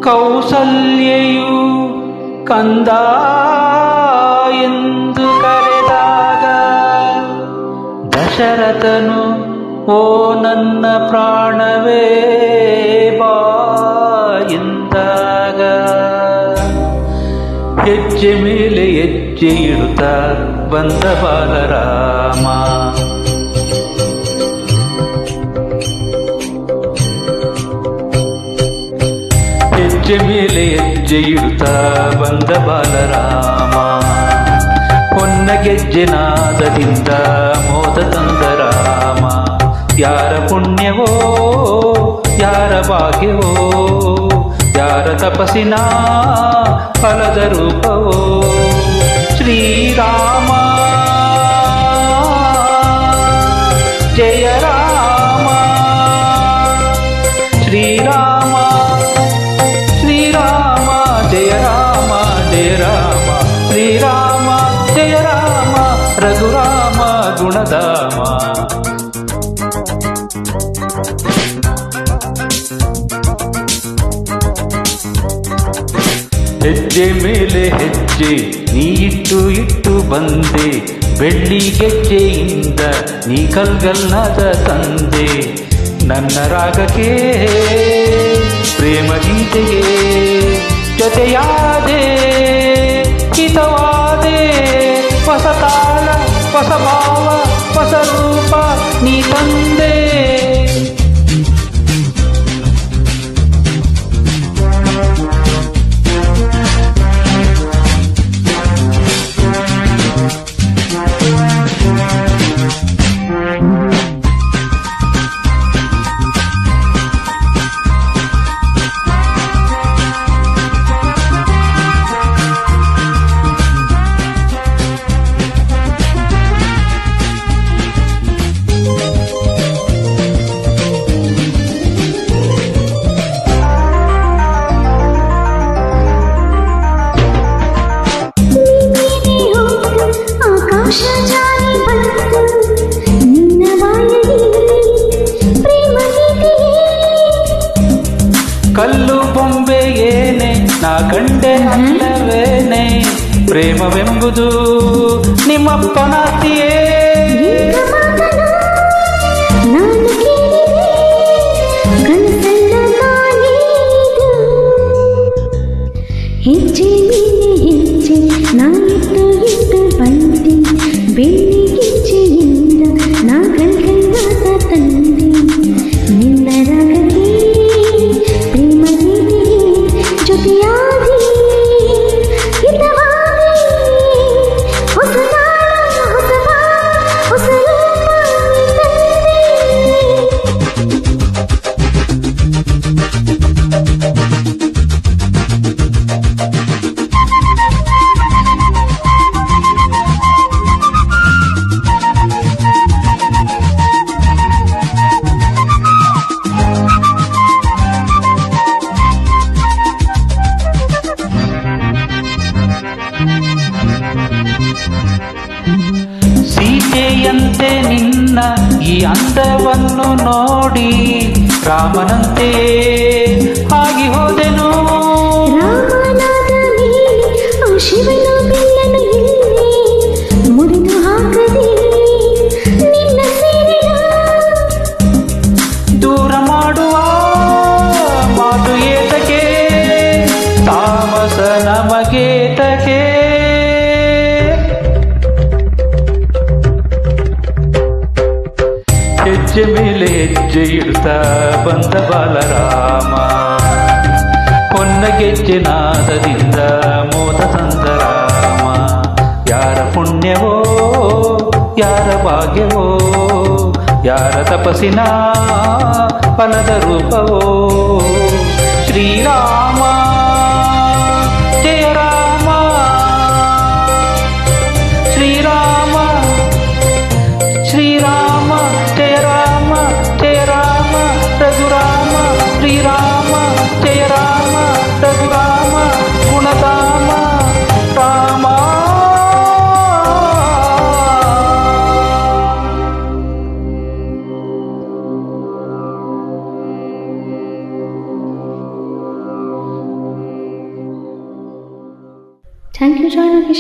ಕೌಸಲ್ಯೆಯು ಕಂದ ಎಂದು ಕರೆದಾಗ ದಶರಥನು ಓ ನನ್ನ ಪ್ರಾಣವೇ ಬಾ ಎಂದಾಗ ಹೆಜ್ಜೆ ಮೇಲೆ ಹೆಜ್ಜೆ ಇಡುತ್ತಾ ಬಂದ ಬಾಲರಾಮ. ಹೆಜ್ಜೆ ಮೇಲೆ ಹೆಜ್ಜೆ ಇಡುತ್ತಾ ಬಂದ ಬಾಲರಾಮ. ಹೊನ್ನ ಗೆಜ್ಜೆ ನಾದದಿಂದ ಮೋದ ತಂದ ರಾಮ. ಯಾರ ಪುಣ್ಯವೋ ಯಾರ ಭಾಗ್ಯವೋ ಯಾರ ತಪಸ್ಸಿನ ಫಲದ ರೂಪವೋ ಶ್ರೀರಾಮ ಜಯ ರಾಮ. ಶ್ರೀರಾಮ ಶ್ರೀರಾಮ ಜಯ ರಾಮ ಜಯ ರಾಮ. ಶ್ರೀರಾಮ ಜಯ ರಾಮ ರಘುರಾಮ ಗುಣಧಾಮ. ಹೆಜ್ಜೆ ಮೇಲೆ ಹೆಜ್ಜೆ ನೀ ಇಟ್ಟು ಇಟ್ಟು ಬಂದೆ. ಬೆಳ್ಳಿ ಗೆಜ್ಜೆಯಿಂದ ನೀ ಕಲ್ಗಲ್ನಾದ ತಂದೆ. ನನ್ನ ರಾಗಕ್ಕೆ ಪ್ರೇಮ ಗೀತೆಗೆ ಜೊತೆಯಾದೆ ಹಿತವಾದೆ. ಹೊಸ ತಾಳ ಹೊಸ ಭಾವ ಹೊಸ ರೂಪ ನೀ ತಂದೆ. ಕಲ್ಲು ಬೊಂಬೆ ಏನೆ ನಾ ಕಂಡೆ ಅಲ್ಲವೇನೆ. ಪ್ರೇಮವೆಂಬುದು ನಿಮ್ಮಪ್ಪನಾತಿಯೇ. ಹೆಜ್ಜೆ ಮೇಲೆ ಹೆಜ್ಜೆ ನಾ ಇಟ್ಟು ಇಟ್ಟು ಬಂದೆ. ಬೆಳ್ಳಿ ಗೆಜ್ಜೆಯಿಂದ ನಾ ಕಲ್ಕಲ್ಲಾದ ತಂದೆ. ನಿನ್ನ ರಾಗಕ್ಕೆ ಪ್ರೇಮ ಗೀತೆಗೆ ಜೊತೆಯಾದಿ ಹಿತವಾದಿ. ಹೊಸ ತಾಳ ಹೊಸ ಭಾವ ಹೊಸ ರೂಪ ತಂದೆ. ಸೀತೆಯಂತೆ ನಿನ್ನ ಈ ಅಂದವನ್ನು ನೋಡಿ ರಾಮನಂತೆ ಆಗಿ ಹೋದೆನು. ರಾಮನಾದ ಮೇಲೆ ಆ ಶಿವನ ಬಿಲ್ಲನ್ನು ಇಲ್ಲಿ ಮುರಿದು ಹಾಕದೆ ನಿನ್ನ ಸೇರಿನ ದೂರ ಮಾಡುವ ಮಾತು ಏತಕ್ಕೆ ತಾಮಸ ನಮಗೇತಕ್ಕೆ. ಹೆಜ್ಜೆ ಮೇಲೆ ಹೆಜ್ಜೆ ಇಡುತ್ತಾ ಬಂದ ಬಾಲರಾಮ. ಹೊನ್ನ ಗೆಜ್ಜೆ ನಾದದಿಂದ ಮೋದ ತಂದ ರಾಮ. ಯಾರ ಪುಣ್ಯವೋ ಯಾರ ಭಾಗ್ಯವೋ ಯಾರ ತಪಸ್ಸಿನ ಫಲದ ರೂಪವೋ ಶ್ರೀರಾಮ ಜಯ ರಾಮ. ಶ್ರೀರಾಮ ಶ್ರೀರಾಮ ಜಯ ರಾಮ ಜಯ ರಾಮ ರಘುರಾಮ. ಶ್ರೀರಾಮ ಜಯ ರಾಮ ರಘುರಾಮ ಗುಣಧಾಮ ರಾಮ. Thank you ಜಾಣಕಿ.